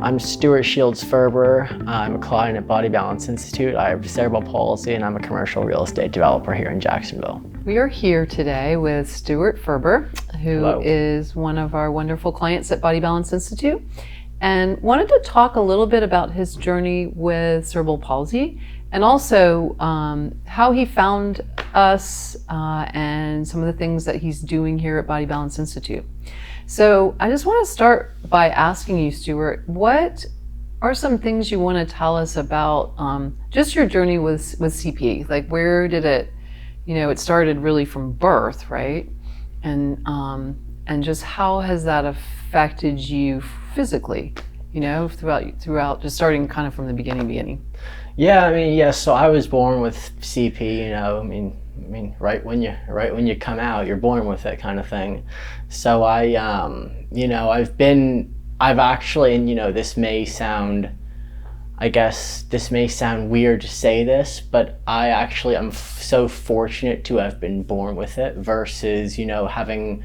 I'm Stewart Ferber. I'm a client at Body Balance Institute. I have cerebral palsy and I'm a commercial real estate developer here in Jacksonville. We are here today with Stewart Ferber, who Hello. is one of our wonderful clients at Body Balance Institute, and wanted to talk a little bit about his journey with cerebral palsy and also how he found us and some of the things that he's doing here at Body Balance Institute. So I just want to start by asking you, Stewart, what are some things you want to tell us about just your journey with CP? Like, where did it, it started really from birth, right? And just how has that affected you physically, throughout just starting kind of from the beginning? Yeah, so I was born with CP, right when you come out, you're born with it kind of thing. So I've actually, and this may sound weird to say this, but I actually am so fortunate to have been born with it versus, having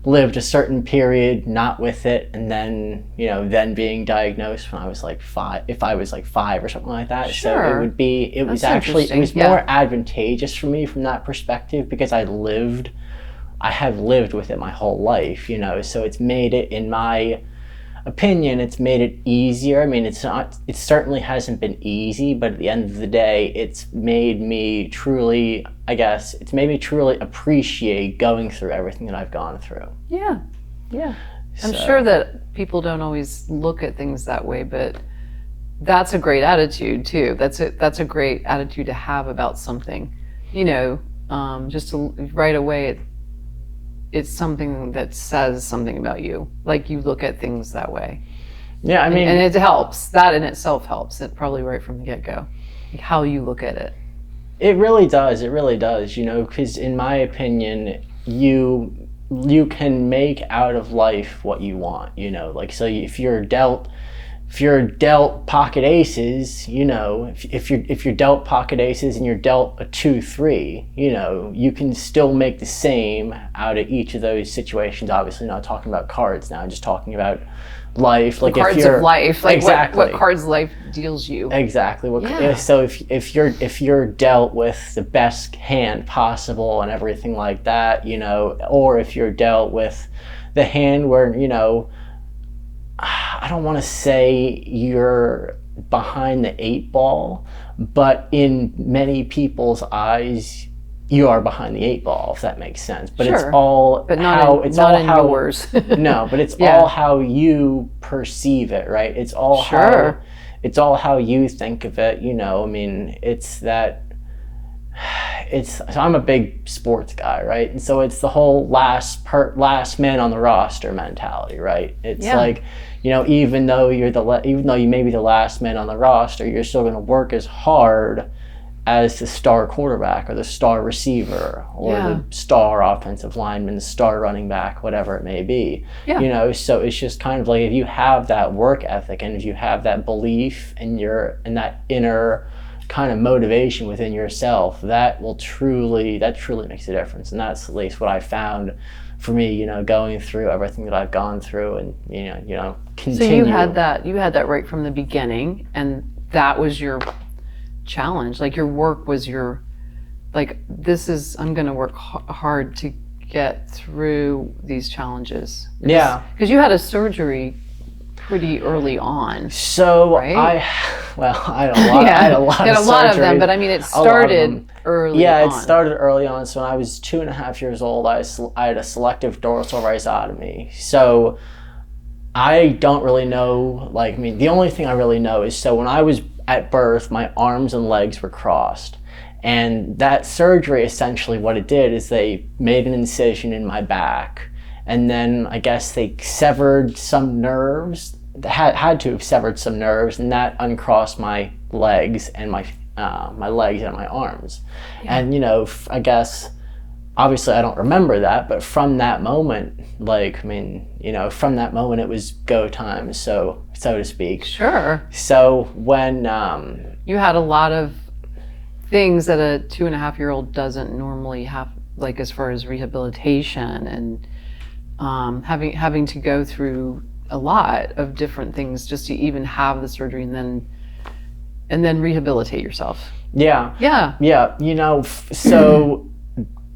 lived a certain period not with it and then, then being diagnosed when I was like 5, if I was like 5 or something like that. Sure. So it was more advantageous for me from that perspective because I have lived with it my whole life, so it's made it, in my opinion, it's made it easier. It certainly hasn't been easy, but at the end of the day, it's made me truly appreciate going through everything that I've gone through. Yeah. I'm sure that people don't always look at things that way, but that's a great attitude too. That's a great attitude to have about something, just right away it's something that says something about you, like you look at things that way. Yeah, and it helps. That in itself helps. It probably right from the get-go, like how you look at it. It really does, because in my opinion, you can make out of life what you want, so if you're dealt pocket aces, if you're dealt pocket aces and you're dealt a 2-3, you can still make the same out of each of those situations. Obviously not talking about cards now, just talking about life, like cards of life, like exactly what cards life deals you. Exactly. So if you're dealt with the best hand possible and everything like that, or if you're dealt with the hand where, I don't want to say you're behind the 8 ball, but in many people's eyes, you are behind the 8 ball, if that makes sense. But sure. It's all but not how yours. No, but it's all how you perceive it, right? It's all sure. how you think of it. So I'm a big sports guy, right? And so it's the whole last man on the roster mentality, right? It's like, even though you may be the last man on the roster, you're still going to work as hard as the star quarterback or the star receiver or the star offensive lineman, the star running back, whatever it may be. So it's just kind of like, if you have that work ethic and if you have that belief and that inner kind of motivation within yourself, that truly makes a difference. And that's at least what I found for me, going through everything that I've gone through and, continue. So you had that right from the beginning, and that was your challenge. Like, your work was I'm going to work hard to get through these challenges. Because you had a surgery pretty early on. So right? I had a lot of them, but it started early on. Yeah, it started early on. So when I was 2.5 years old, I had a selective dorsal rhizotomy. So I don't really know, the only thing I really know is, so when I was at birth, my arms and legs were crossed. And that surgery, essentially what it did is they made an incision in my back. And then I guess they severed some nerves, had to have severed some nerves, and that uncrossed my legs and my legs and my arms. Yeah. And I guess, obviously I don't remember that, but from that moment, from that moment it was go time, so to speak. Sure. So when you had a lot of things that a 2.5-year-old doesn't normally have, as far as rehabilitation and having to go through a lot of different things just to even have the surgery and then rehabilitate yourself. Yeah. Yeah. Yeah. So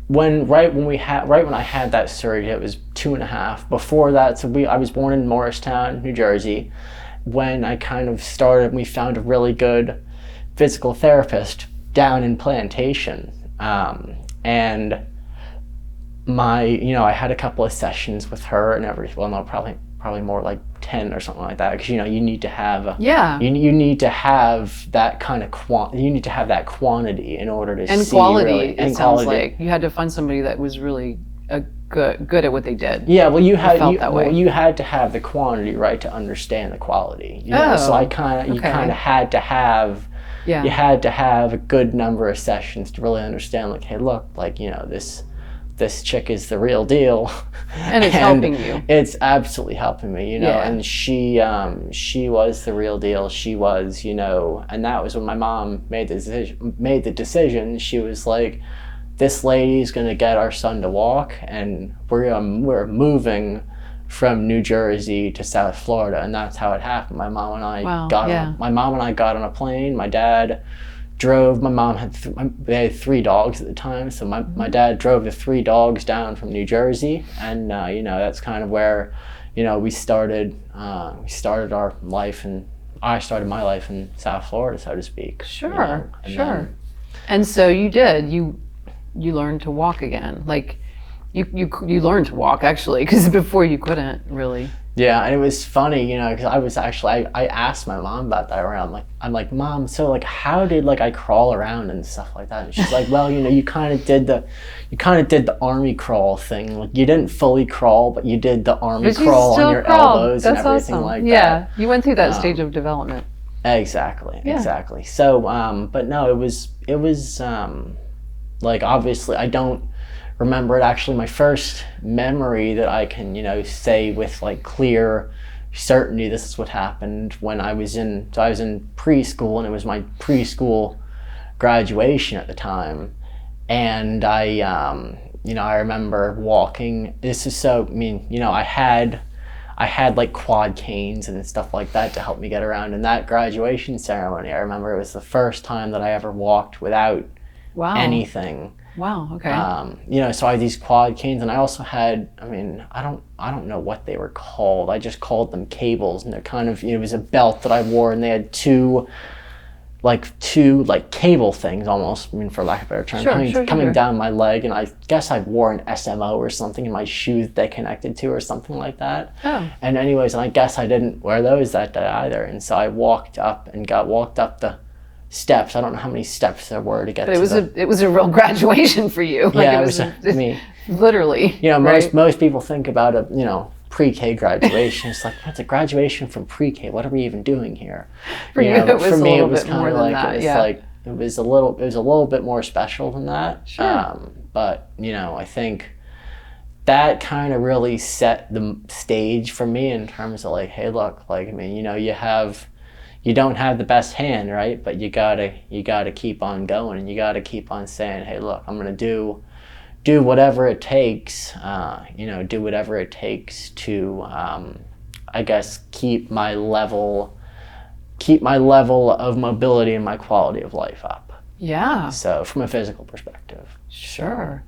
when I had that surgery, it was 2.5. Before that, I was born in Morristown, New Jersey. When I kind of started, we found a really good physical therapist down in Plantation, and I had a couple of sessions with her and everything. Well, no, probably more like 10 or something like that, because you need to have you need to have that kind of you need to have that quantity in order to and see quality. really, It sounds like you had to find somebody that was really good at what they did. Yeah, well, you had to have the quantity, right, to understand the quality. So you kind of had to have. Yeah. You had to have a good number of sessions to really understand, like, hey, look, like, this chick is the real deal. And it's helping you. It's absolutely helping me, and she was the real deal. She was, and that was when my mom made the decision. She was like, this lady's going to get our son to walk, and we're moving from New Jersey to South Florida, and that's how it happened. My mom and I got on a plane. My dad drove. My mom they had 3 dogs at the time, so my dad drove the 3 dogs down from New Jersey, and that's kind of where we started our life, and I started my life in South Florida, so to speak. Sure. And so you learned to walk again, like. You learned to walk, actually, because before you couldn't really. Yeah, and it was funny, because I was actually I asked my mom about that around. I'm like, Mom, so like how did I crawl around and stuff like that? And she's like, well, you kind of did the army crawl thing. Like, you didn't fully crawl, but you did the army crawl on your elbows. That's and everything awesome. Like that. Yeah, you went through that stage of development. Exactly. So, but no, it was like, obviously I don't remember it. Actually, my first memory that I can say with like clear certainty, this is what happened when I was in preschool, and it was my preschool graduation at the time, and I remember walking. This is I had like quad canes and stuff like that to help me get around. In that graduation ceremony, I remember it was the first time that I ever walked without anything. Wow. Okay. So I had these quad canes, and I also had. I don't know what they were called. I just called them cables, and they're kind of. It was a belt that I wore, and they had two cable things almost. For lack of a better term, coming down my leg, and I guess I wore an SMO or something in my shoes that they connected to, or something like that. Oh. And anyways, and I guess I didn't wear those that day either, and so I walked up the steps. I don't know how many steps there were to get. But it was a real graduation for you. Yeah, literally. Most people think about a pre-K graduation. It's like, what's a graduation from pre-K? What are we even doing here? For you, it was for me, it was kind of like it was a little bit more special than that. Sure. But I think that kind of really set the stage for me in terms of like, hey, look, like you don't have the best hand, right? But you gotta keep on going, and you gotta keep on saying, hey, look, I'm gonna do whatever it takes, do whatever it takes to, I guess, keep my level of mobility and my quality of life up. Yeah. So from a physical perspective. Sure.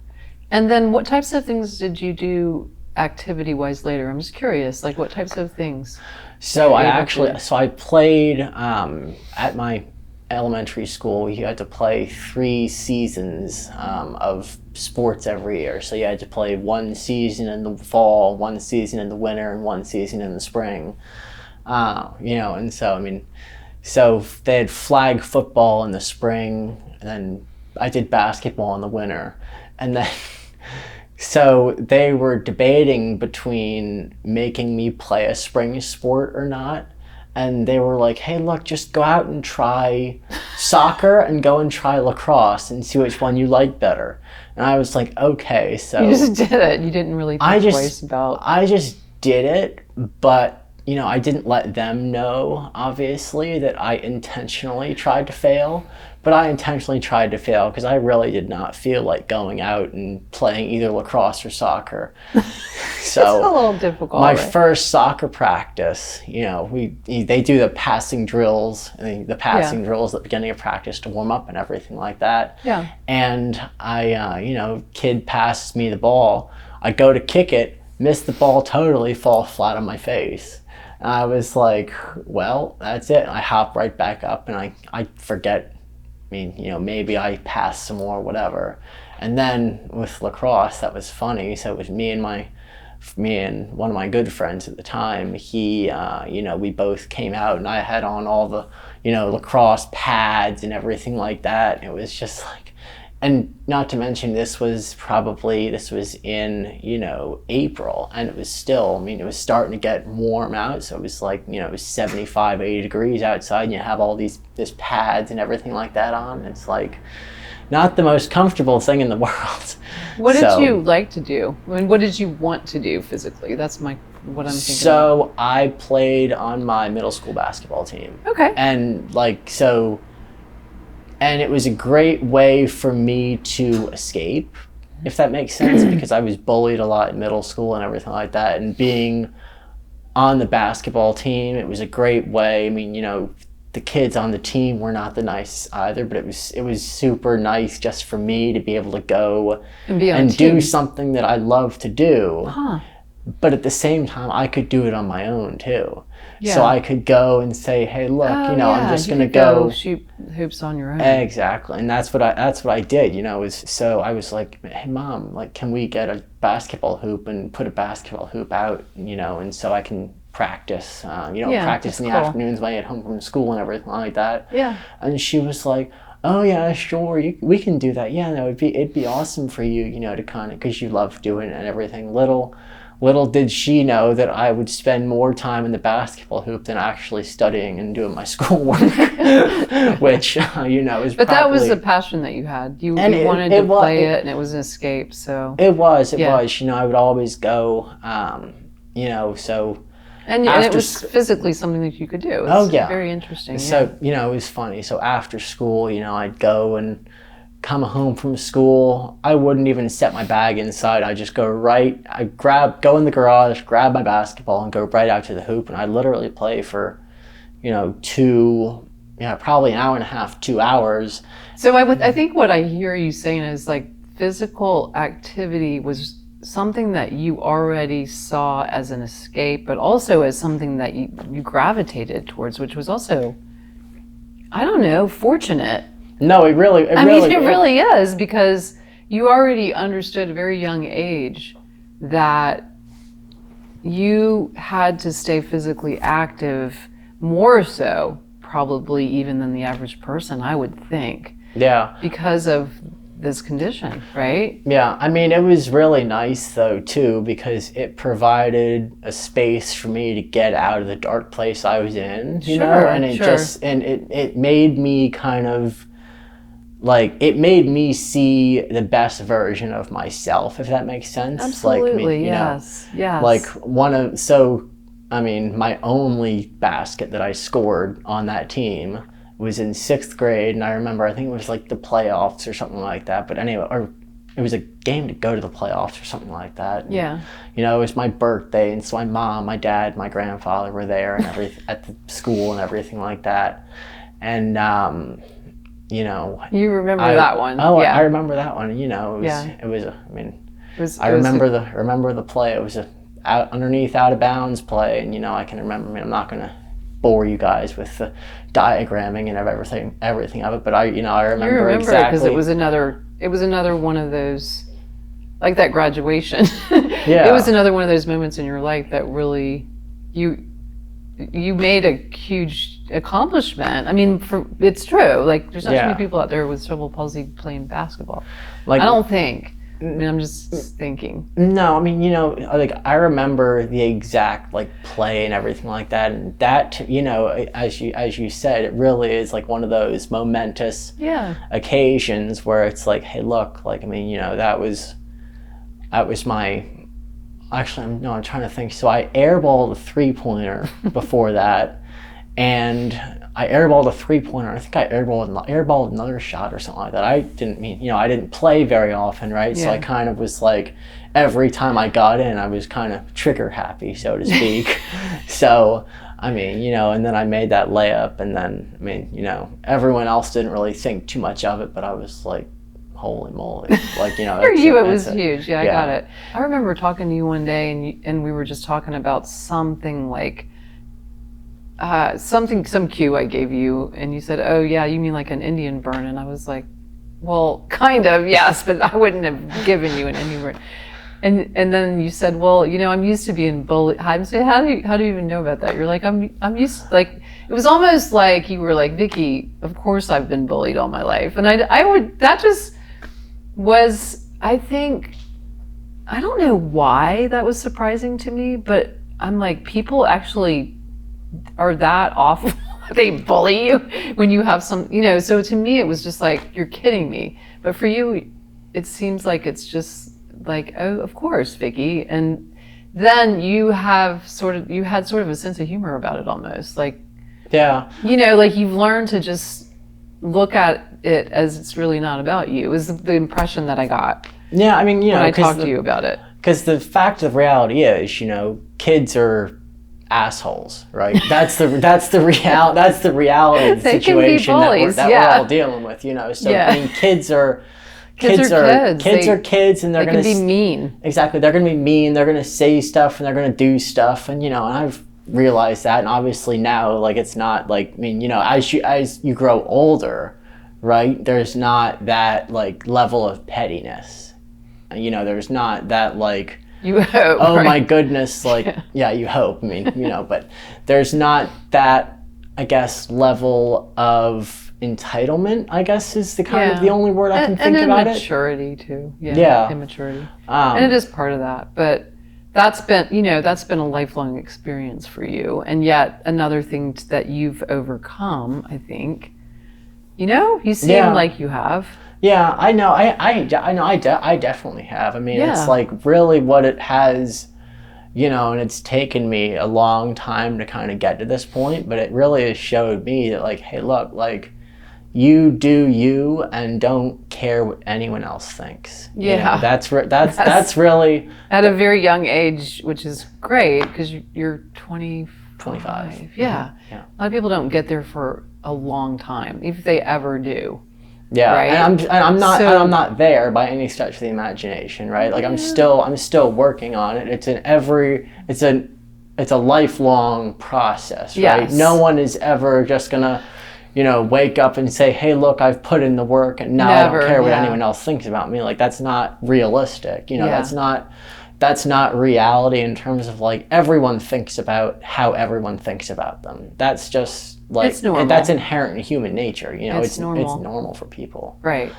And then what types of things did you do activity-wise later? I'm just curious, like what types of things? So I played at my elementary school. You had to play 3 seasons of sports every year. So you had to play 1 season in the fall, 1 season in the winter, and 1 season in the spring. And so they had flag football in the spring, and then I did basketball in the winter, and then. So they were debating between making me play a spring sport or not. And they were like, hey, look, just go out and try soccer and go and try lacrosse and see which one you like better. And I was like, okay. So you just did it. You didn't really think twice about. I just did it. But, I didn't let them know, obviously, that I intentionally tried to fail, but I intentionally tried to fail because I really did not feel like going out and playing either lacrosse or soccer. So It's a little difficult. my right? first soccer practice, they do the passing drills, the passing drills at the beginning of practice to warm up and everything like that. Yeah. And kid passes me the ball. I go to kick it, miss the ball totally, fall flat on my face. And I was like, well, that's it. And I hop right back up and I forget. Maybe I passed some more, whatever. And then with lacrosse, that was funny. So it was me and one of my good friends at the time. We both came out and I had on all the, lacrosse pads and everything like that. It was just like, and not to mention this was in, April, and it was still, it was starting to get warm out. So it was like, it was 75, 80 degrees outside and you have all these pads and everything like that on. It's like not the most comfortable thing in the world. What did you like to do? I mean, what did you want to do physically? That's what I'm thinking. So I played on my middle school basketball team. Okay. And it was a great way for me to escape, if that makes sense, because I was bullied a lot in middle school and everything like that. And being on the basketball team, it was a great way. The kids on the team were not the nicest either, but it was super nice just for me to be able to go and do something that I love to do. Huh. But at the same time, I could do it on my own too. Yeah. So I could go and say, "Hey, look, I'm just going to go shoot hoops on your own." Exactly, and that's what I did. So I was like, "Hey, Mom, like, can we get a basketball hoop and put a basketball hoop out, and so I can practice, practice in the afternoons when I get home from school and everything like that." Yeah. And she was like, "Oh yeah, sure, we can do that. Yeah, no, it'd be awesome for you, to kind of, because you love doing it and everything." Little did she know that I would spend more time in the basketball hoop than actually studying and doing my schoolwork, which, is But that was a passion that you had. You wanted to play it, and it was an escape, so. It was. I would always go, so. And it was physically something that you could do. It's very interesting. So, it was funny. So after school, I'd go and come home from school. I wouldn't even set my bag inside. I'd just go go in the garage, grab my basketball and go right out to the hoop. And I'd literally play for, probably an hour and a half, 2 hours. So I think what I hear you saying is like physical activity was something that you already saw as an escape, but also as something that you gravitated towards, which was also, I don't know, fortunate. No, it really is, because you already understood at a very young age that you had to stay physically active, more so probably even than the average person, I would think. Yeah. Because of this condition, right? Yeah, it was really nice though too, because it provided a space for me to get out of the dark place I was in, and it made me kind of like, it made me see the best version of myself, if that makes sense. Absolutely, yes. Like my only basket that I scored on that team was in 6th grade, and I remember, I think it was like the playoffs or something like that, but anyway, or it was a game to go to the playoffs or something like that. And, yeah. It was my birthday, and so my mom, my dad, my grandfather were there and at the school and everything like that. And, you remember that one. Oh, yeah. I remember that one. I remember the play. It was underneath out of bounds play, and I can remember. I'm not going to bore you guys with the diagramming and everything of it, but I remember exactly, because it was another one of those, like that graduation. Yeah. It was another one of those moments in your life that really you made a huge accomplishment. It's true. Like, there's not too many people out there with cerebral palsy playing basketball. Like, I don't think. I'm just thinking. No, I remember the exact play and everything like that, and that as you said, it really is like one of those momentous occasions where it's like, hey, look, that was my actually, I'm trying to think. So I airballed a 3-pointer before that, and I airballed a 3-pointer. I think I airballed another shot or something like that. I didn't play very often, right? So I kind of was like, every time I got in, I was kind of trigger happy, so to speak. So, I mean, and then I made that layup, and then, I mean, everyone else didn't really think too much of it, but I was like, holy moly. Like, For you, it was huge. Yeah, I got it. I remember talking to you one day, and we were just talking about something like, some cue I gave you, and you said, oh yeah, you mean like an Indian burn? And I was like, well, kind of, yes, but I wouldn't have given you an Indian burn. And then you said, well, I'm used to being bullied. I said, how do you even know about that? You're like, I'm used, like, it was almost like you were like, Vicki, of course I've been bullied all my life. And that just was, I think, I don't know why that was surprising to me, but I'm like, people actually are that awful. They bully you when you have some, so to me it was just like, you're kidding me. But for you, it seems like it's just like, oh, of course, Vicki. And then you had sort of a sense of humor about it almost. Like, yeah. Like you've learned to just look at it as it's really not about you. It was the impression that I got. Yeah, I mean, when I talked to you about it. Because the fact of reality is, kids are assholes, right? That's the reality of the situation that we're all dealing with, So I mean, kids are kids, and they're going to be mean. Exactly, they're going to be mean. They're going to say stuff and they're going to do stuff, and and I've realized that, and obviously now, like, it's not like, I mean, as you grow older, right? There's not that like level of pettiness. There's not that like, you hope, oh right? My goodness, like, yeah, you hope. I mean, but there's not that, I guess, level of entitlement, I guess, is the kind of the only word I can think about it. And immaturity too. Yeah. Immaturity. And it is part of that. But that's been a lifelong experience for you. And yet another thing that you've overcome, I think, you seem like you have. Yeah, I know. I definitely have. I mean, it's like really what it has, and it's taken me a long time to kind of get to this point, but it really has showed me that, like, hey, look, like, you do you and don't care what anyone else thinks. Yeah. That's really at a very young age, which is great because you're 25. Yeah. Mm-hmm. Yeah. A lot of people don't get there for a long time, if they ever do. Yeah, right? and I'm not there by any stretch of the imagination, right? Like, I'm still working on it. It's a lifelong process, right? Yes. No one is ever just gonna, wake up and say, hey, look, I've put in the work and now I don't care what anyone else thinks about me. Like, that's not realistic. That's not reality in terms of, like, everyone thinks about how everyone thinks about them. That's just like, it's normal. And that's inherent in human nature. It's normal. It's normal for people. Right.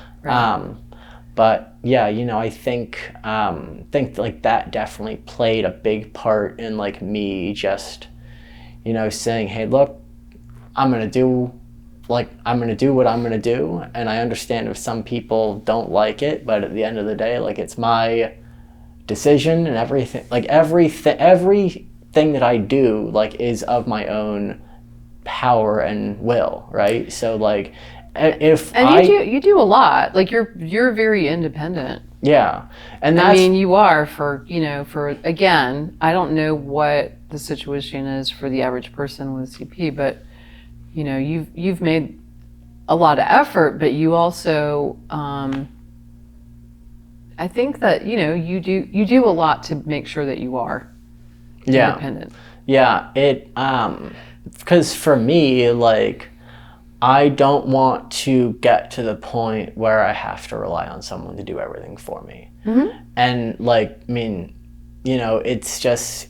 But yeah, I think like that definitely played a big part in, like, me just, saying, hey, look, I'm gonna do what I'm gonna do, and I understand if some people don't like it, but at the end of the day, like, it's my decision, and everything that I do, like, is of my own power and will, right? So, like, you do a lot, like, you're very independent. Yeah, and you are for again, I don't know what the situation is for the average person with CP, but you've made a lot of effort, but you also I think that you do a lot to make sure that you are independent. Yeah, because for me, like, I don't want to get to the point where I have to rely on someone to do everything for me. Mm-hmm. And, like, I mean, it's just,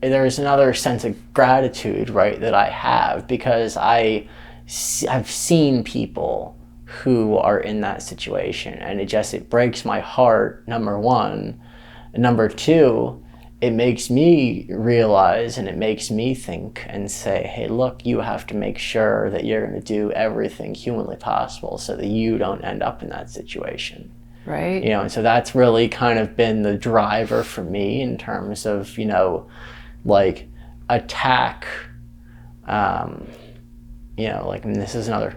there's another sense of gratitude, right, that I have, because I've seen people who are in that situation, and it breaks my heart, number one. And number two, it makes me realize, and it makes me think and say, hey, look, you have to make sure that you're going to do everything humanly possible so that you don't end up in that situation. Right. And so that's really kind of been the driver for me in terms of, like attack, this is another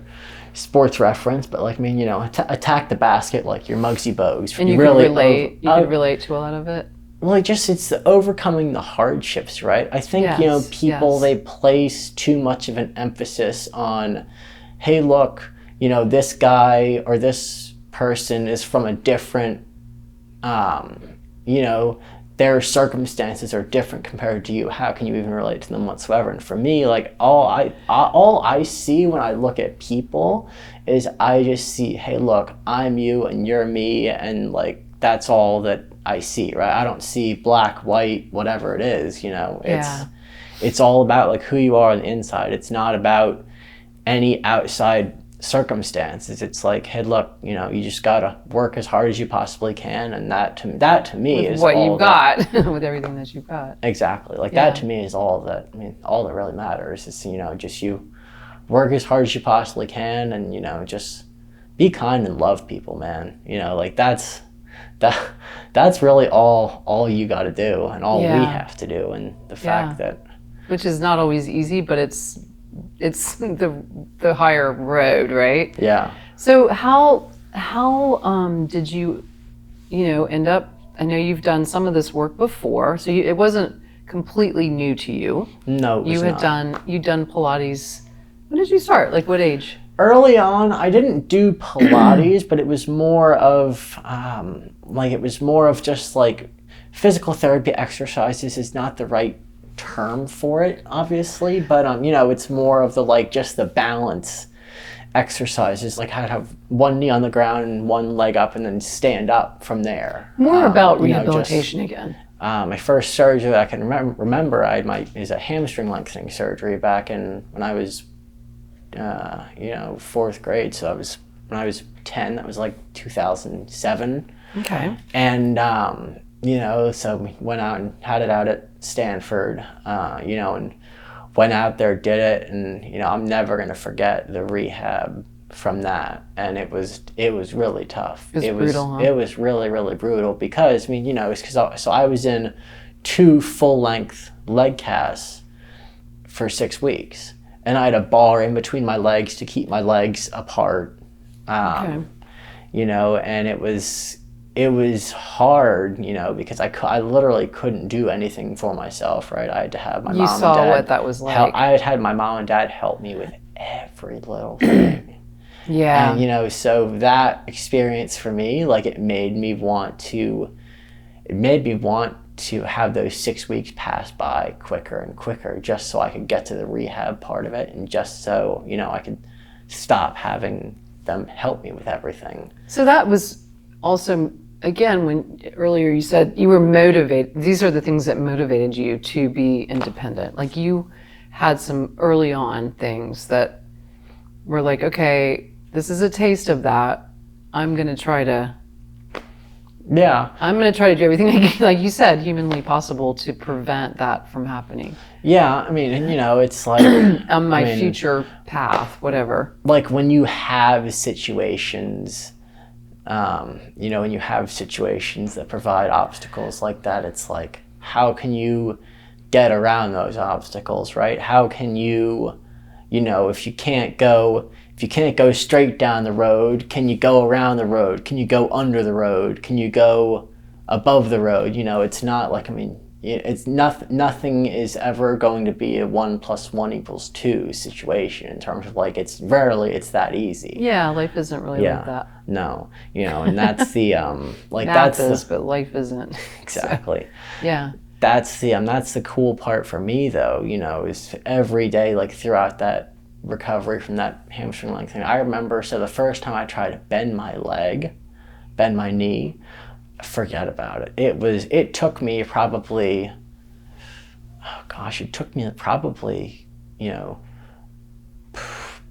sports reference, but attack the basket like your Muggsy Bogues. And you really could relate. You could relate to a lot of it. Well, it's the overcoming the hardships, right? I think, people, they place too much of an emphasis on, hey, look, this guy or this person is from a different, their circumstances are different compared to you. How can you even relate to them whatsoever? And for me, all I see when I look at people is I just see, hey, look, I'm you and you're me, and that's all that I see, right? I don't see black, white, whatever it is, It's all about who you are on the inside. It's not about any outside circumstances. It's hey, look, you just gotta work as hard as you possibly can, and that to me with is what all you've got, with everything that you've got. Exactly. That to me is all that. All that really matters is just you work as hard as you possibly can, and just be kind and love people, man. That's really all you got to do, and all we have to do, and the fact that, which is not always easy, but it's the higher road, right? Yeah. So how did you end up? I know you've done some of this work before, so it wasn't completely new to you. No, you'd done Pilates. When did you start? What age? Early on, I didn't do Pilates, but it was more of just physical therapy exercises is not the right term for it, obviously, but it's more of just the balance exercises, how to have one knee on the ground and one leg up and then stand up from there. More about rehabilitation again. My first surgery that I can remember is a hamstring lengthening surgery back when I was fourth grade. So when I was 10, that was 2007. Okay. And so we went out and had it out at Stanford, and went out there, did it, and I'm never gonna forget the rehab from that. And it was really tough. It was brutal, huh? It was really, really brutal because it's because I was in 2 full-length leg casts for 6 weeks, and I had a bar in between my legs to keep my legs apart. Okay. And it was hard, because I literally couldn't do anything for myself, right? I had to have my mom and dad. You saw what that was like. I had my mom and dad help me with every little thing. Yeah. And, so that experience for me, it made me want to have those 6 weeks pass by quicker and quicker, just so I could get to the rehab part of it, and just so, I could stop having them help me with everything. So that was also, again, when earlier you said you were motivated, these are the things that motivated you to be independent. You had some early on things that were okay, this is a taste of that. I'm going to try to do everything, like you said, humanly possible to prevent that from happening. Yeah, it's on my future path, whatever. When you have situations, when you have situations that provide obstacles like that, it's how can you get around those obstacles, right? How can you, if you can't go straight down the road, can you go around the road? Can you go under the road? Can you go above the road? It's not it's nothing is ever going to be a 1 + 1 = 2 situation in terms of it's rarely it's that easy. Yeah, life isn't really like that. No, and that's the but life isn't. Exactly. So, yeah. That's the cool part for me though, is every day throughout that recovery from that hamstring lengthening. I remember, so the first time I tried to bend my knee, forget about it. It took me probably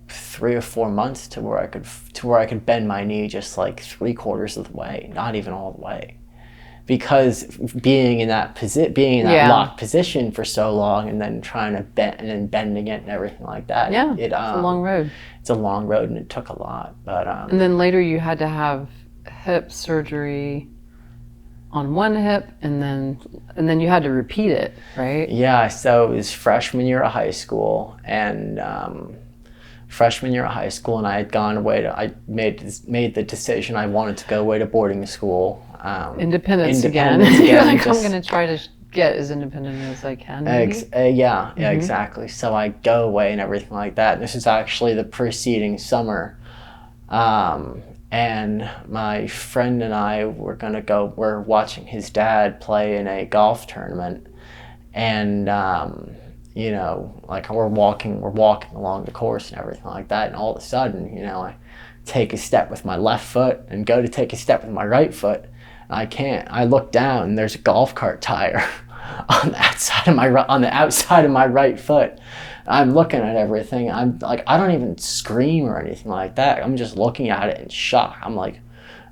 3 or 4 months to where I could bend my knee just 3/4 of the way, not even all the way, because being in that locked position for so long, and then trying to bend and then bending it and everything like that. Yeah, it's a long road. It's a long road, and it took a lot. But and then later you had to have hip surgery on one hip, and then you had to repeat it, right? Yeah, so it was freshman year of high school, and I had gone away I made the decision I wanted to go away to boarding school. Independence again. You're like, I'm going to try to get as independent as I can. Yeah, exactly. So I go away and everything like that. And this is actually the preceding summer. And my friend and I we're watching his dad play in a golf tournament. And, like we're walking along the course and everything like that. And all of a sudden, I take a step with my left foot and go to take a step with my right foot. And I can't. I look down and there's a golf cart tire on the outside of my right foot. I'm looking at everything. I'm like, I don't even scream or anything like that. I'm just looking at it in shock. I'm like,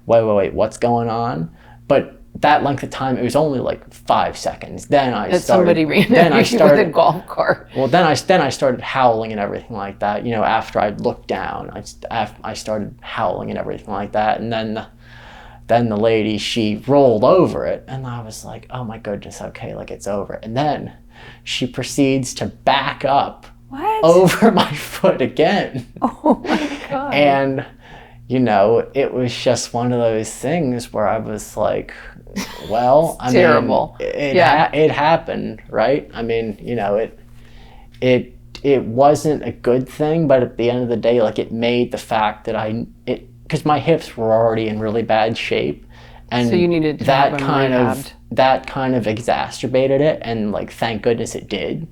wait, what's going on? But that length of time, it was only like 5 seconds. Then somebody ran with a golf cart. Well, then I started howling and everything like that. After I looked down, I started howling and everything like that. And then the lady, she rolled over it, and I was like, oh my goodness, okay, like it's over. And then she proceeds to back up over my foot again. Oh my God. And, it was just one of those things where I was like, well, I terrible. mean, it happened, right? I mean, it wasn't a good thing, but at the end of the day, like it made the fact that because my hips were already in really bad shape, and so you needed to that kind of exacerbated it, and like thank goodness it did,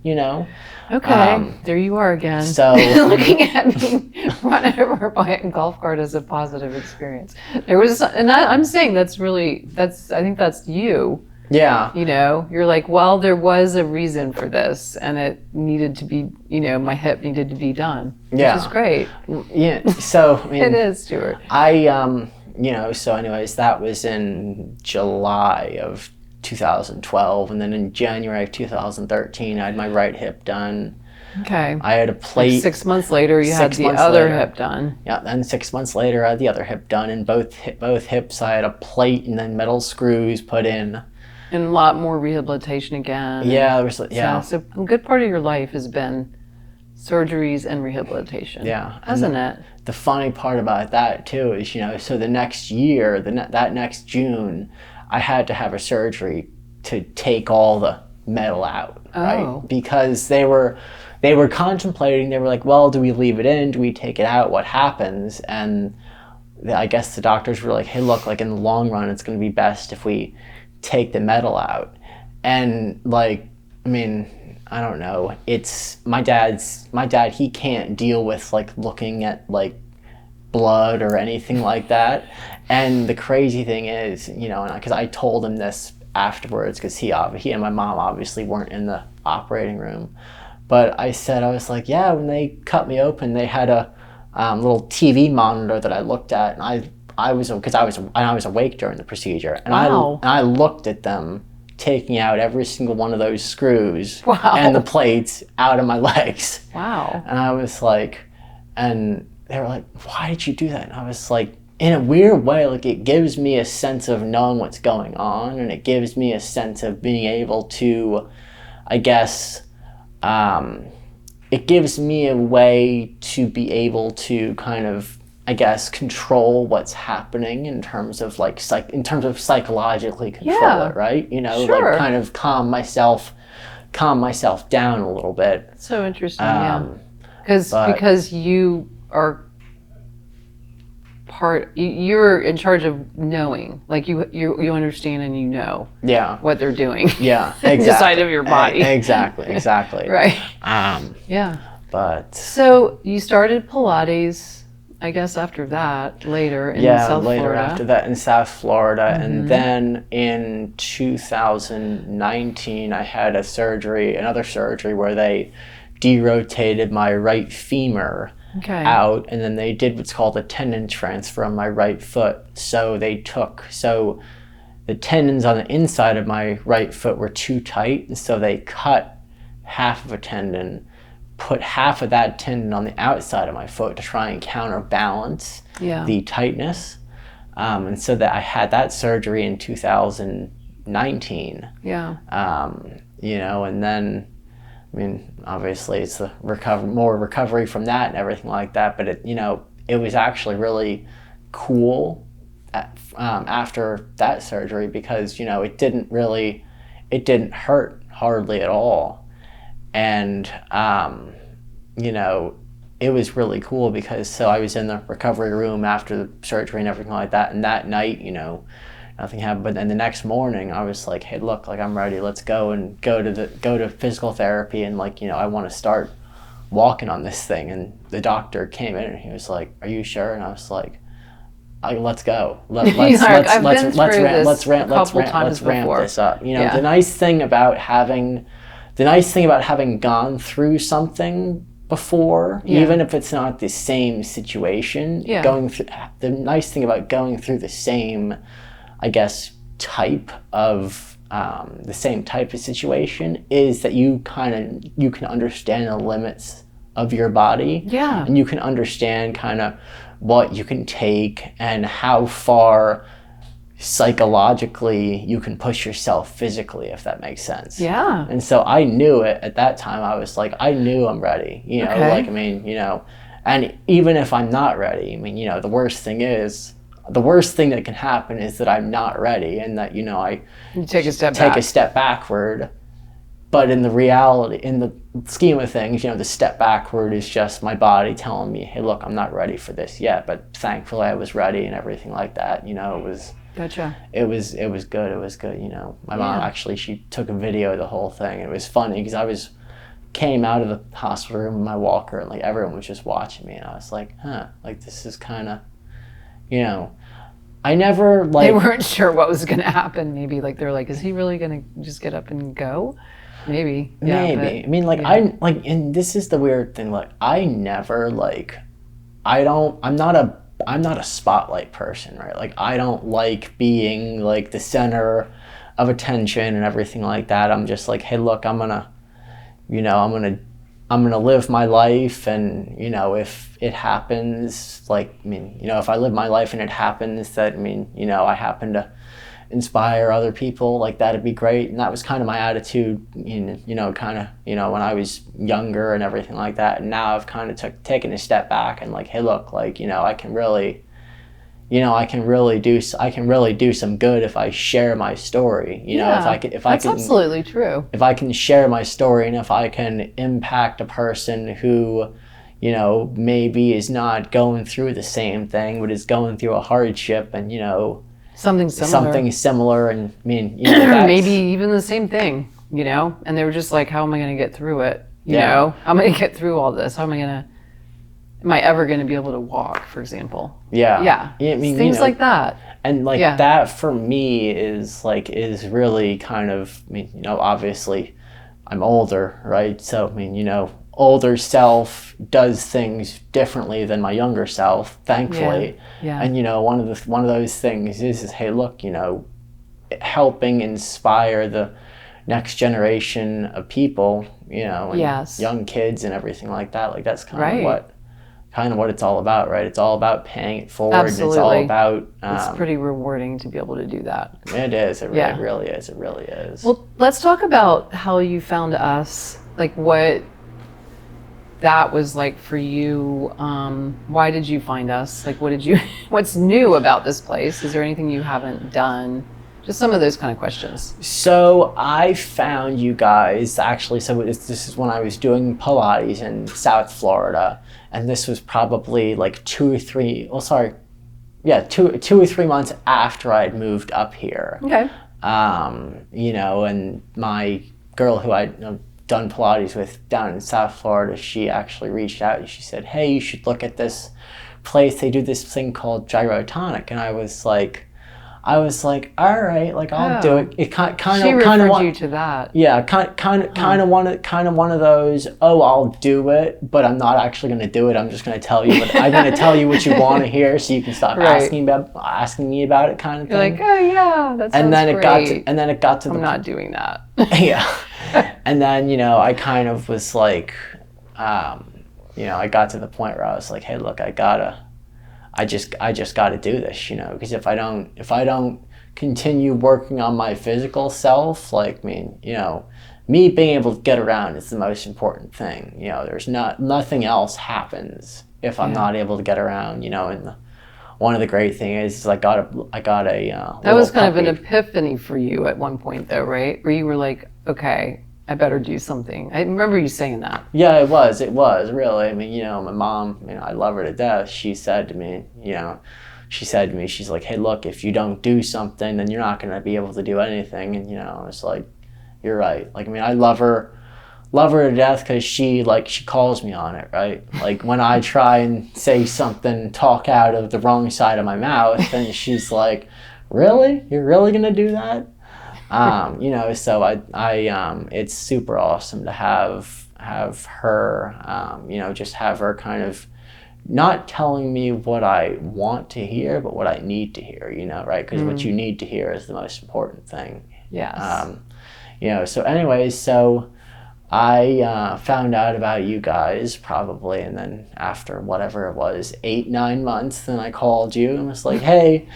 Okay, there you are again. So looking at me run over by a golf cart as a positive experience. I'm saying I think that's you. Yeah. You're like, well, there was a reason for this, and it needed to be, my hip needed to be done. Yeah. Which is great. Yeah. So, I mean, it is, Stewart. So anyways, that was in July of 2012, and then in January of 2013, I had my right hip done. Okay. I had a plate. 6 months later, you had the other hip done. Yeah, then 6 months later, I had the other hip done. In both hips, I had a plate and then metal screws put in. And a lot more rehabilitation again. Yeah, there was. Yeah. So a good part of your life has been surgeries and rehabilitation. Yeah, hasn't it? The funny part about that too is, so the next year, that next June, I had to have a surgery to take all the metal out, right? Because they were contemplating. They were like, well, do we leave it in? Do we take it out? What happens? And I guess the doctors were like, hey, look, like in the long run, it's going to be best if we take the metal out. And like, I mean, I don't know. It's my dad, he can't deal with like looking at like blood or anything like that. And the crazy thing is, and because I told him this afterwards, because he and my mom obviously weren't in the operating room, but I was like, yeah, when they cut me open, they had a little TV monitor that I looked at, and I was awake during the procedure, and I looked at them taking out every single one of those screws and the plates out of my legs. Wow. And I was like, and they were like, why did you do that? And I was like, in a weird way, like it gives me a sense of knowing what's going on, and it gives me a sense of being able to, I guess, it gives me a way to be able to kind of, I guess, control what's happening in terms of like psychologically control it, right? Sure. Like kind of calm myself down a little bit. So interesting, because you are you're in charge of knowing, like you understand and what they're doing. Yeah, exactly. The side of your body. Exactly. Right. Yeah. But so you started Pilates, I guess after that, later in South Florida. After that in South Florida. And then in 2019, I had another surgery where they derotated my right femur out, and then they did what's called a tendon transfer on my right foot. So the tendons on the inside of my right foot were too tight, and so they cut half of a tendon, put half of that tendon on the outside of my foot to try and counterbalance the tightness. And so that I had that surgery in 2019. Yeah. You know, and then, I mean, obviously it's the more recovery from that and everything like that. But it, you know, it was actually really cool after that surgery because, you know, it didn't hurt hardly at all. And, you know, it was really cool because so I was in the recovery room after the surgery and everything like that. And that night, you know, nothing happened. But then the next morning I was like, hey, look, like I'm ready. Let's go to physical therapy. And like, you know, I want to start walking on this thing. And the doctor came in and he was like, are you sure? And I was like, let's go. Let's ramp this up. You know, the nice thing about having gone through something before, even if it's not the same situation, the nice thing about going through the same, I guess, type of situation is that you can understand the limits of your body. Yeah. And you can understand kind of what you can take and how far psychologically you can push yourself physically, if that makes sense. Yeah. And so I knew it at that time. I was like, I knew I'm ready, you know, like, I mean, you know, and even if I'm not ready, I mean, you know, the worst thing that can happen is that I'm not ready and that, you know, you take a step backward. But in the scheme of things, you know, the step backward is just my body telling me, hey, look, I'm not ready for this yet. But thankfully I was ready and everything like that. You know, it was good. It was good. You know, my mom actually, she took a video of the whole thing. It was funny because came out of the hospital room in my walker and like everyone was just watching me. And I was like, like this is kind of, you know, I never like. They weren't sure what was going to happen. Maybe like they're like, is he really going to just get up and go? Maybe. Yeah, maybe. I mean, like, and this is the weird thing. Like, I'm not a spotlight person, right? Like, I don't like being like the center of attention and everything like that. I'm just like, hey, look, I'm gonna live my life, and you know, if it happens, like, I mean, you know, if I live my life and it happens that, I mean, you know, I happen to inspire other people, like that'd be great. And that was kind of my attitude, you know, kind of, you know, when I was younger and everything like that. And now I've kind of taken a step back and like, hey, look, like, you know, I can really do some good if I share my story. You know, that's absolutely true. If I can share my story and if I can impact a person who, you know, maybe is not going through the same thing, but is going through a hardship and, you know, something similar, and I mean, you know, maybe even the same thing, you know, and they were just like, how am I going to get through it? You know, how am I going to get through all this? Am I ever going to be able to walk, for example? Yeah. I mean, things, you know, like that. And like that for me is really kind of, I mean, you know, obviously I'm older, right? So, I mean, you know, older self does things differently than my younger self, thankfully. Yeah. And you know, one of those things is hey, look, you know, helping inspire the next generation of people, you know, and young kids and everything like that. Like that's kind of what it's all about, right? It's all about paying it forward. Absolutely. And it's all about it's pretty rewarding to be able to do that. It is. It really is. It really is. Well, let's talk about how you found us, like what that was like for you. Why did you find us? Like, what's new about this place? Is there anything you haven't done? Just some of those kind of questions. So I found you guys actually, this is when I was doing Pilates in South Florida, and this was probably like 2 or 3 months after I had moved up here. Okay. You know, and my girl who I'd done Pilates with down in South Florida, she actually reached out and she said, hey, you should look at this place. They do this thing called gyrotonic. And I was like, all right, like I'll do it. It kind of you to that. Yeah, kind of one of those. Oh, I'll do it, but I'm not actually going to do it. I'm just going to tell you. But I'm going to tell you what you want to hear, so you can stop asking me about it, kind of thing. You're like, oh yeah, that sounds great. And then it got to. I'm not doing that. Yeah, and then you know I kind of was like, you know, I got to the point where I was like, hey, look, I I just got to do this, because if I don't continue working on my physical self, like, me being able to get around is the most important thing. There's nothing else happens if I'm not able to get around, and one of the great things is I got a that was kind puppy. of an epiphany for you at one point though, right? Where you were like, okay, I better do something. I remember you saying that. Yeah, it was really. My mom, I love her to death. She said to me, she's like, hey, look, if you don't do something, then you're not going to be able to do anything. And, I was like, you're right. Like, I love her to death because she calls me on it, right? Like, when I try and say something, talk out of the wrong side of my mouth, and she's like, really? You're really going to do that? So I it's super awesome to have her, just have her kind of not telling me what I want to hear, but what I need to hear, right? Because what you need to hear is the most important thing. Yes. So anyways, so I found out about you guys probably, and then after whatever it was, 8-9 months, then I called you and was like, hey,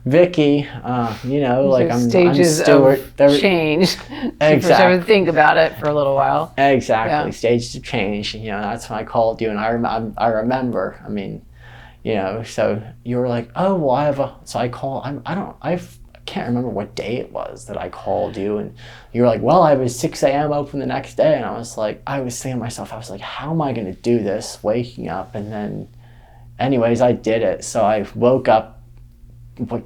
Vicki, I'm stages Stewart. of change. Exactly. First I would think about it for a little while. Exactly. Yeah. Stages of change. That's when I called you, and I remember. So you were like, oh well, so I called. I can't remember what day it was that I called you, and you were like, well, I was 6 a.m. open the next day, and I was thinking to myself, I was like, how am I going to do this? Waking up, and then, anyways, I did it. So I woke up.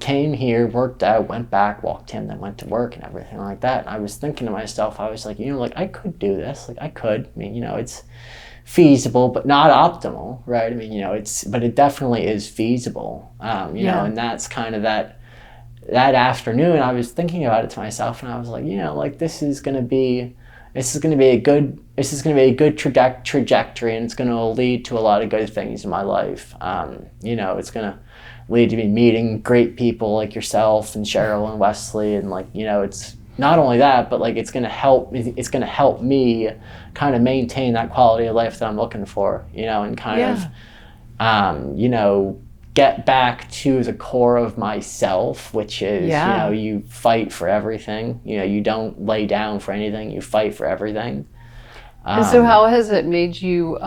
Came here, worked out, went back, walked in, then went to work and everything like that. And I was thinking to myself, I was like, I could do this. Like, I could. It's feasible, but not optimal, right? But it definitely is feasible. And that's kind of that afternoon. I was thinking about it to myself, and I was like, this is going to be a good trajectory, and it's going to lead to a lot of good things in my life. It's going to lead to me meeting great people like yourself and Cheryl and Wesley, and it's not only that, but it's going to help me kind of maintain that quality of life that I'm looking for, and kind of get back to the core of myself, which is you fight for everything. You don't lay down for anything, you fight for everything. And so how has it made you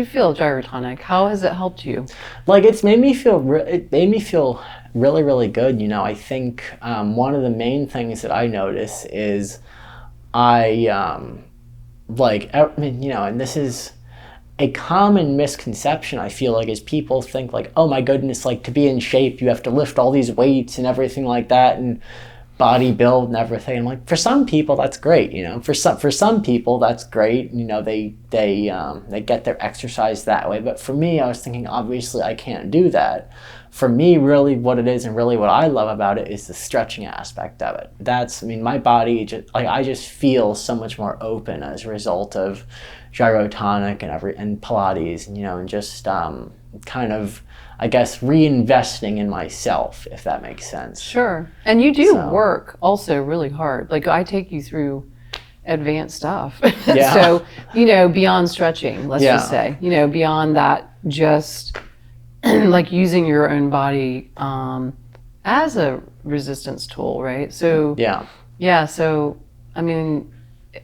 feel, Gyrotonic? How has it helped you? It made me feel really, really good. I think one of the main things that I notice is and this is a common misconception, I feel like, is people think oh my goodness, to be in shape, you have to lift all these weights and everything like that, and body build and everything. I'm for some people that's great, for some people that's great, they get their exercise that way. But for me, I was thinking, obviously I can't do that. For me, really what it is and really what I love about it is the stretching aspect of it. That's, my body, I just feel so much more open as a result of Gyrotonic and Pilates, and just kind of, I guess, reinvesting in myself, if that makes sense. Sure. And you do work also really hard. I take you through advanced stuff. Yeah. So, beyond stretching, let's just say, beyond that, just using your own body as a resistance tool, right? So, so,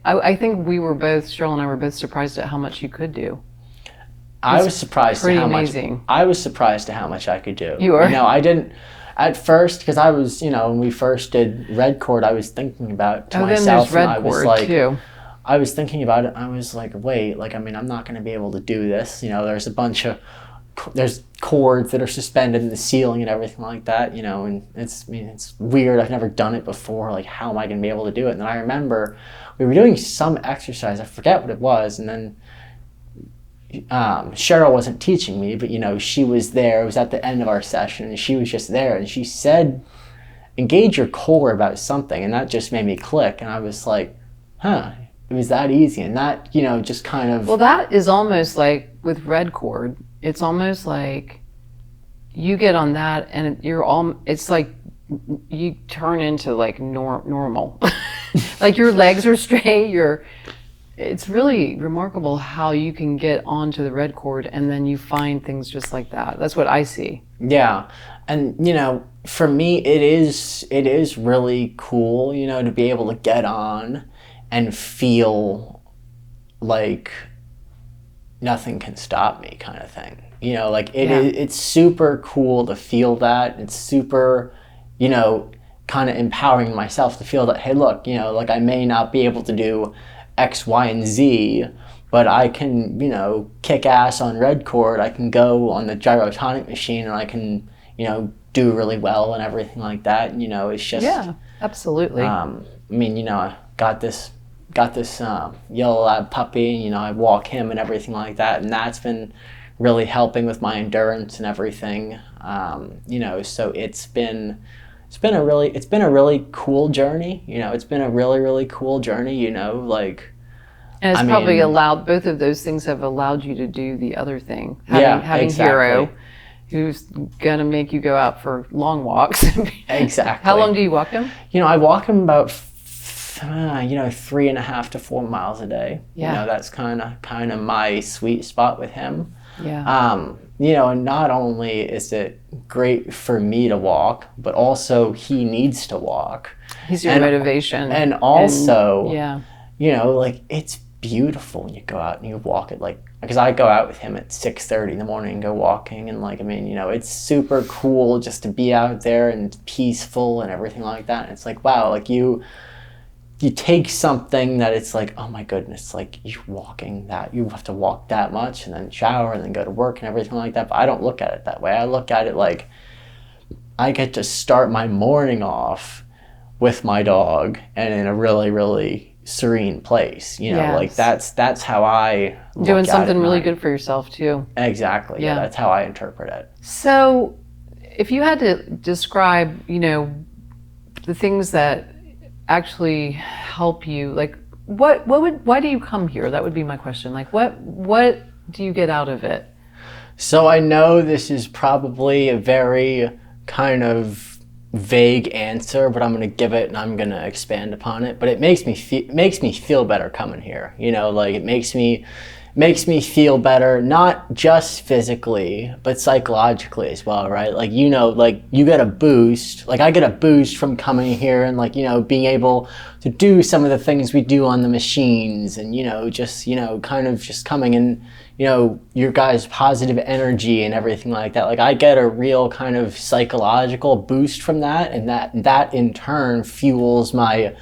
I think Cheryl and I were both surprised at how much you could do. I was surprised at how amazing. much I was surprised at how much I could do. You were? I didn't at first, because I was, when we first did red cord, I was thinking about myself, then there's and I was red cord too. I was thinking about it. I was like, wait, I'm not going to be able to do this. There's a bunch of there's cords that are suspended in the ceiling and everything like that. And it's weird. I've never done it before. How am I going to be able to do it? And then I remember we were doing some exercise. I forget what it was, and then Cheryl wasn't teaching me, but she was there. It was at the end of our session, and she was just there, and she said, engage your core about something, and that just made me click, and I was like, it was that easy. And that, just kind of, well, that is almost like with red cord, it's almost like you get on that and it's like you turn into normal. Your legs are straight, it's really remarkable how you can get onto the red cord and then you find things just like that. That's what I see. Yeah. And, for me, it is really cool, to be able to get on and feel like nothing can stop me kind of thing. It's super cool to feel that. It's super, kind of empowering myself to feel that, hey, look, I may not be able to do X, Y, and Z, but I can, kick ass on red cord. I can go on the gyrotonic machine and I can, do really well and everything like that. It's just... Yeah, absolutely. I got this yellow lab puppy, and, I walk him and everything like that. And that's been really helping with my endurance and everything. So it's been a really cool journey. It's been a really, really cool journey, And it's probably allowed, both of those things have allowed you to do the other thing. Having exactly. Hero, who's going to make you go out for long walks. Exactly. How long do you walk him? I walk him about, 3.5 to 4 miles a day. Yeah. That's kind of my sweet spot with him. Yeah. And not only is it great for me to walk, but also he needs to walk. He's your motivation. And also, yeah. It's beautiful when you go out and you walk it, because I go out with him at 6:30 in the morning and go walking, and it's super cool just to be out there and it's peaceful and everything like that. And it's wow, you take something that it's oh my goodness, you're walking that, you have to walk that much and then shower and then go to work and everything like that. But I don't look at it that way. I look at it I get to start my morning off with my dog and in a really, really serene place. Yes. That's how I look doing at something it. really good for yourself too. Exactly. Yeah, that's how I interpret it. So if you had to describe, the things that actually help you, why do you come here? That would be my question. What do you get out of it? So I know this is probably a very kind of vague answer, but I'm going to give it and I'm going to expand upon it. But it makes me feel better coming here. It makes me feel better, not just physically, but psychologically as well, right? You get a boost. I get a boost from coming here and being able to do some of the things we do on the machines and, kind of just coming in, your guys' positive energy and everything like that. I get a real kind of psychological boost from that, and that in turn fuels my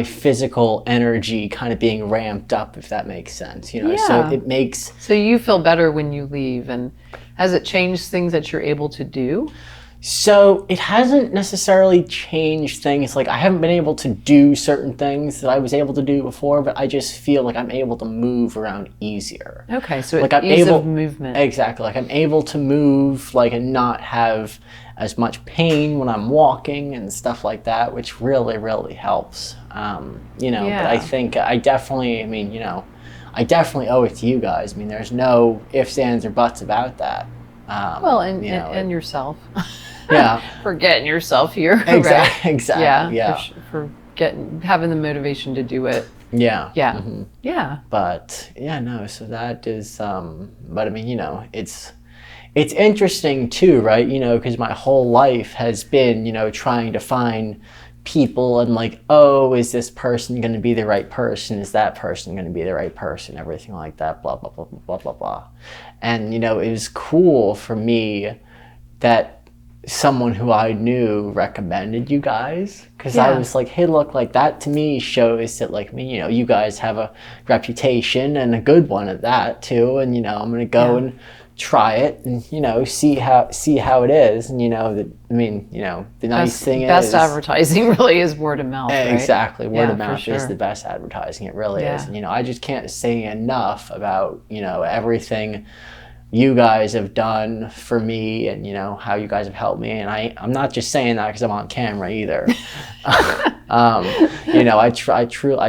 physical energy kind of being ramped up, if that makes sense. So it makes... So you feel better when you leave, and has it changed things that you're able to do? So it hasn't necessarily changed things. I haven't been able to do certain things that I was able to do before, but I just feel like I'm able to move around easier. Okay, so it's ease of movement. Exactly. I'm able to move and not have as much pain when I'm walking and stuff like that, which really, really helps. But I think I definitely owe it to you guys. There's no ifs, ands, or buts about that. And yourself. Yeah. For getting yourself here. Exactly. Right? Exactly. Yeah. For having the motivation to do it. Yeah. Yeah. Mm-hmm. Yeah. But so that is, but it's interesting too, right? Because my whole life has been, trying to find people and is this person going to be the right person? Is that person going to be the right person? Everything like that, blah, blah, blah, blah, blah, blah, blah. And, it was cool for me that someone who I knew recommended you guys, because I was hey, look, that to me shows that you guys have a reputation and a good one at that too. And, I'm going to go and try it and see how it is. And the nice thing is best advertising really is word of mouth, right? Exactly. Word of mouth is the best advertising. It really is. And I just can't say enough about everything you guys have done for me and how you guys have helped me. And I'm not just saying that because I'm on camera either. I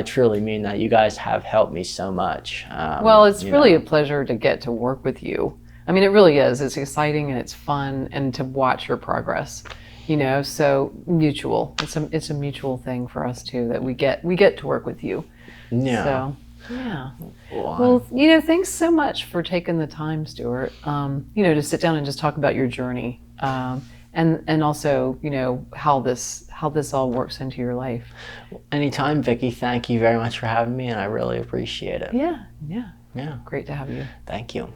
truly mean that. You guys have helped me so much. Well, it's really a pleasure to get to work with you. It really is. It's exciting and it's fun, and to watch your progress. You know, so mutual. It's a mutual thing for us too, that we get to work with you. Yeah. So yeah. Well, you know, thanks so much for taking the time, Stewart. You know, to sit down and just talk about your journey, and also, you know, how this all works into your life. Anytime, Vicki. Thank you very much for having me, and I really appreciate it. Yeah. Yeah. Great to have you. Thank you.